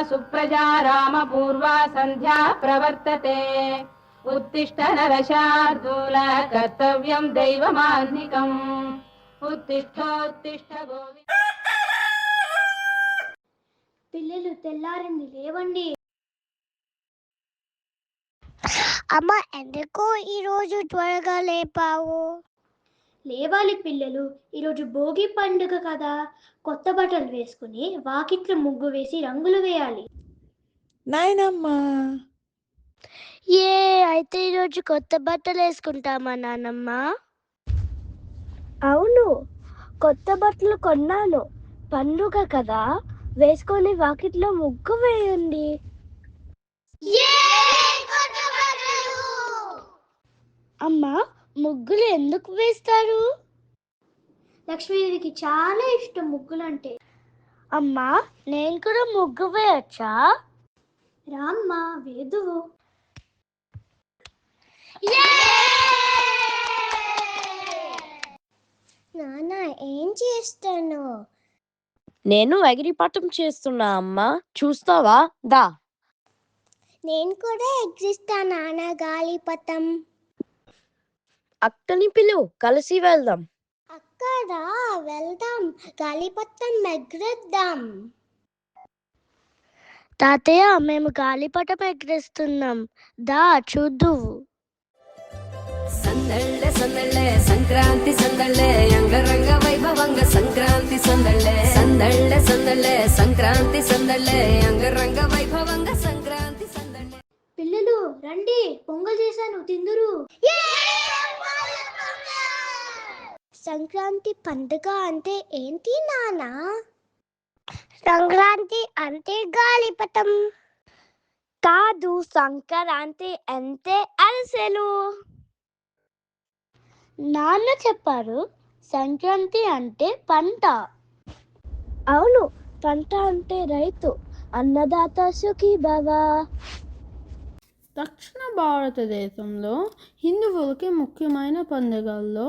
సుప్రజా రామపూర్వా సంధ్యా ప్రవర్తతే. ఉత్తిష్ట నరశార్దూల కర్తవ్యం దైవమాన్నికం. ఉత్తిష్టోత్తిష్ట గోవింద. పిల్లలు తెల్లారింది, లేవండి. అమ్మ, ఎందుకు ఈరోజు త్వరగా లేపావు? లేవాలి పిల్లలు, ఈరోజు భోగి పండుగ కదా. కొత్త బట్టలు వేసుకుని వాకిట్లో ముగ్గు వేసి రంగులు వేయాలి. నాయనమ్మా, అయితే ఈరోజు కొత్త బట్టలు వేసుకుంటామా నానమ్మ? అవును, కొత్త బట్టలు కొన్నాను. పండుగ కదా, వేసుకొని వాకిట్లో ముగ్గు వేయండి. అమ్మా, ముగ్గులు ఎందుకు వేస్తారు? లక్ష్మీదేవికి చాలా ఇష్టం ముగ్గులంటే. అమ్మా, నేను కూడా ముగ్గు వేయచ్చా? రామ్మ, వేదువు. నాన్న, ఏం చేస్తాను? నేను ఎగిరిపటం చేస్తున్నా అమ్మా, చూస్తావా? దా. నేను కూడా ఎగిరిస్తా నాన్న, గాలిపటం. అక్కని పిలువు, కలిసి వెళ్దాం. అక్కడ వెళ్దాం, గాలిపటం ఎగిరిద్దాం. తాతయ్య, మేము గాలిపటం ఎగిరిస్తున్నాం, దా చూద్దువు. సందళ్ళే సందళ్ళే సంక్రాంతి సందళ్ళే అంగరంగ వైభవంగ సంక్రాంతి సందళ్ళే. సందళ్ళే సందళ్ళే సంక్రాంతి సందళ్ళే అంగరంగ వైభవంగ సంక్రాంతి సందళ్ళే. పిల్లలు రండి, పొంగల్ చేశాను, తిందురు. సంక్రాంతి పండుగ అంటే ఏంటి నాన్న? సంక్రాంతి అంటే గాలిపటం కాదు, సంక్రాంతి అంటే అరిసెలు. నాన్న చెప్పారు, సంక్రాంతి అంటే పంట. అవును, పంట అంటే రైతు. అన్నదాత సుఖీ భవ. దక్షిణ భారతదేశంలో హిందువులకి ముఖ్యమైన పండుగల్లో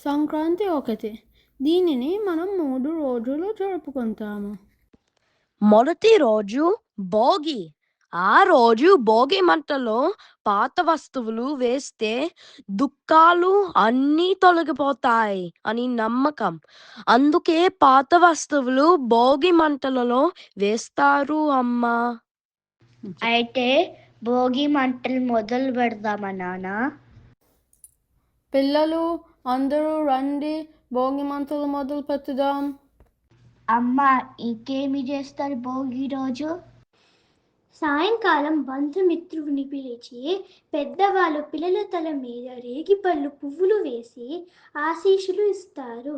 సంక్రాంతి ఒకటి. దీనిని మనం 3 రోజులు జరుపుకుంటాము. మొదటి రోజు భోగి. ఆ రోజు భోగి మంటలో పాత వస్తువులు వేస్తే దుఃఖాలు అన్నీ తొలగిపోతాయి అని నమ్మకం. అందుకే పాత వస్తువులు భోగి మంటలలో వేస్తారు అమ్మా. అయితే భోగి మంటలు మొదలు పెడదామా నాన్న? పిల్లలు అందరూ రండి, భోగి మంటలు మొదలు పెట్టుదాం. అమ్మ, ఇంకేమి చేస్తారు భోగి రోజు? సాయంకాలం బంధుమిత్రుని పిలిచి పెద్దవాళ్ళు పిల్లల తల మీద రేగిపళ్ళు పువ్వులు వేసి ఆశీస్సులు ఇస్తారు.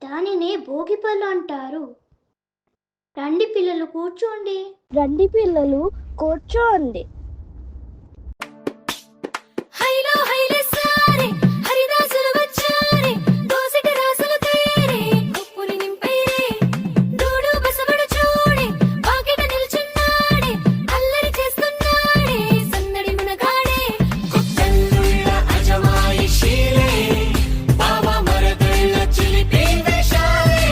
దానినే భోగిపళ్ళు అంటారు. రండి పిల్లలు, కూర్చోండి. రండి పిల్లలు, కూర్చోండి. హైలో హైలే సారే హరిదాసులు వచ్చారే, దోసిట రాసులు తేరే కుప్పుని నింపేరే, దూడు బసబడు చూడే వాకిట నిల్చున్నాడే, అల్లరి చేస్తున్నాడే సందడి మునగాడే. కుట్టల్లుళ్ళ అజమాయిషీలే బావ మరదళ్ళ చిలిపి వేషాలే,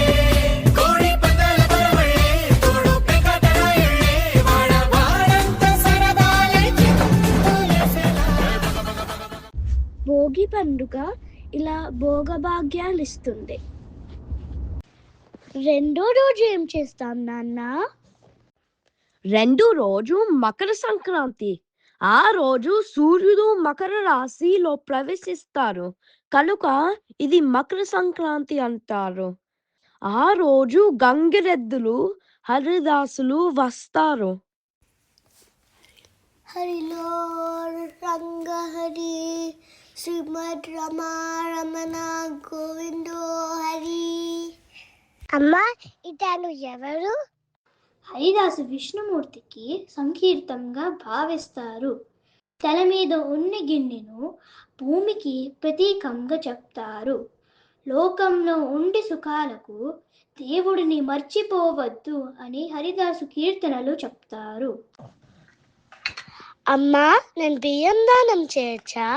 కోడి పందాల పరవళ్ళే తోడు పెకటరాయళ్ళే, వాడ వాడంత సరదాలే భోగి పండుగ ఇలా భోగభాగ్యాలు ఇస్తుంది. రెండో రోజు ఏం చేస్తాం నాన్న? రెండో రోజు మకర సంక్రాంతి. ఆ రోజు సూర్యుడు మకర రాశిలో ప్రవేశిస్తారు కనుక ఇది మకర సంక్రాంతి అంటారు. ఆ రోజు గంగిరెద్దులు హరిదాసులు వస్తారు. హరిలో రంగ హరి, శ్రీమద్ రమణ గోవిందో హరి. అమ్మా, ఇతను ఎవరు? హరిదాసు విష్ణుమూర్తికి సంకీర్తంగా భావిస్తారు. తల మీద ఉన్న గిన్నెను భూమికి ప్రతీకంగా చెప్తారు. లోకంలో ఉండి సుఖాలకు దేవుడిని మర్చిపోవద్దు అని హరిదాసు కీర్తనలు చెప్తారు. అమ్మా, నేను బియ్యం దానం చేయొచ్చా?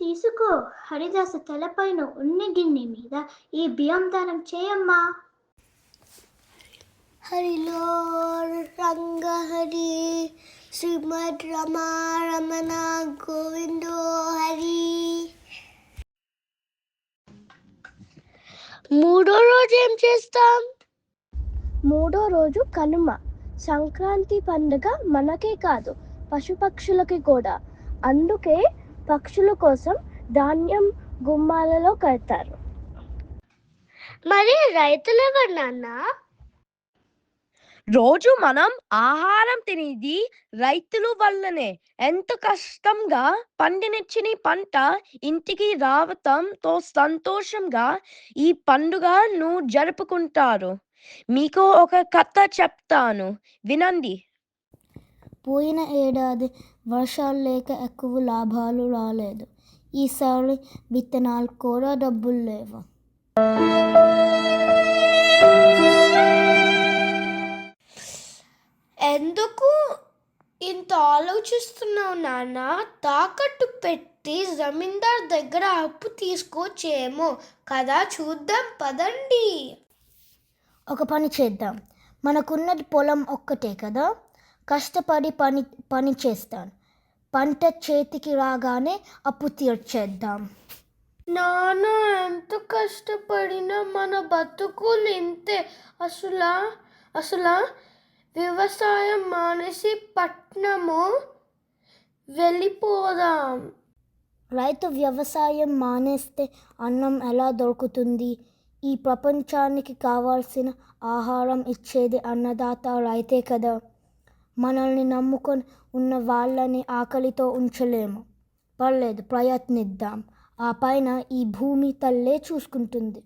తీసుకో, హరిదాసు తలపైన ఉన్న గిన్నె మీద ఈ బియ్యం దానం చేయమ్మా. హరిలో రంగ శ్రీమద్ రమణ గోవిందో హరి. మూడో రోజు ఏం చేస్తాం? మూడో రోజు కనుమ. సంక్రాంతి పండుగ మనకే కాదు పశుపక్షులకి కూడా. అందుకే పక్షుల కోసం ధాన్యం గుమ్మాలలో కడతారు. మరి రైతులు ఎవరు నాన్న? రోజు మనం ఆహారం తినేది రైతుల వల్లనే. ఎంత కష్టంగా పండినిచ్చిన పంట ఇంటికి రావటంతో సంతోషంగా ఈ పండుగను జరుపుకుంటారు. మీకు ఒక కథ చెప్తాను, వినండి. పోయిన ఏడాది వర్షాలు లేక ఎక్కువ లాభాలు రాలేదు. ఈసారి విత్తనాలు కూడా డబ్బులు లేవు. ఎందుకు ఇంత ఆలోచిస్తున్నావు నాన్న? తాకట్టు పెట్టి జమీందార్ దగ్గర అప్పు తీసుకోవచ్చేమో కదా, చూద్దాం పదండి. ఒక పని చేద్దాం. మనకున్నది పొలం ఒక్కటే కదా, కష్టపడి పని చేస్తాను. పంట చేతికి రాగానే అప్పు తీర్చేద్దాం. నాన్న, ఎంత కష్టపడినా మన బతుకులు ఇంతే. అసలు వ్యవసాయం మానేసి పట్నము వెళ్ళిపోదాం. రైతు వ్యవసాయం మానేస్తే అన్నం ఎలా దొరుకుతుంది? ఈ ప్రపంచానికి కావాల్సిన ఆహారం ఇచ్చేది అన్నదాత రైతే కదా. మనల్ని నమ్ముకొని ఉన్న వాళ్ళని ఆకలితో ఉంచలేము. పర్లేదు, ప్రయత్నిద్దాం. ఆ పైన ఈ భూమి తల్లే చూసుకుంటుంది.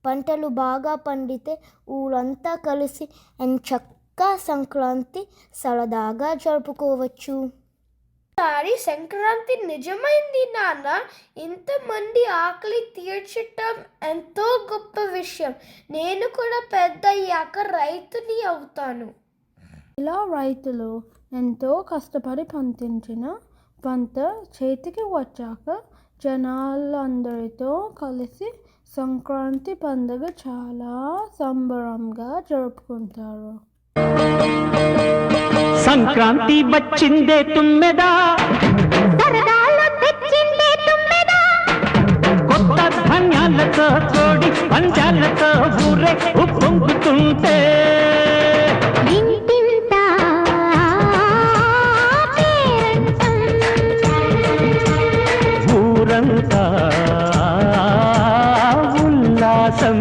పంటలు బాగా పండితే ఊరంతా కలిసి ఎంచక్కా సంక్రాంతి సరదాగా జరుపుకోవచ్చు. ఈసారి సంక్రాంతి నిజమైంది నాన్న. ఇంతమంది ఆకలి తీర్చటం ఎంతో గొప్ప విషయం. నేను కూడా పెద్దయ్యాక రైతుని అవుతాను. ఇలా రైతులు ఎంతో కష్టపడి పండించిన పంట చేతికి వచ్చాక జనాలందరితో కలిసి సంక్రాంతి పండుగ చాలా సంబరంగా జరుపుకుంటారు. సంక్రాంతి వచ్చిందే తుమ్మెదా, కొత్త ధాన్యాలతో కోడి పంజాలతో ఊరే ఉప్పొంగుతుంటే ఊరంతా ఉల్లాసం.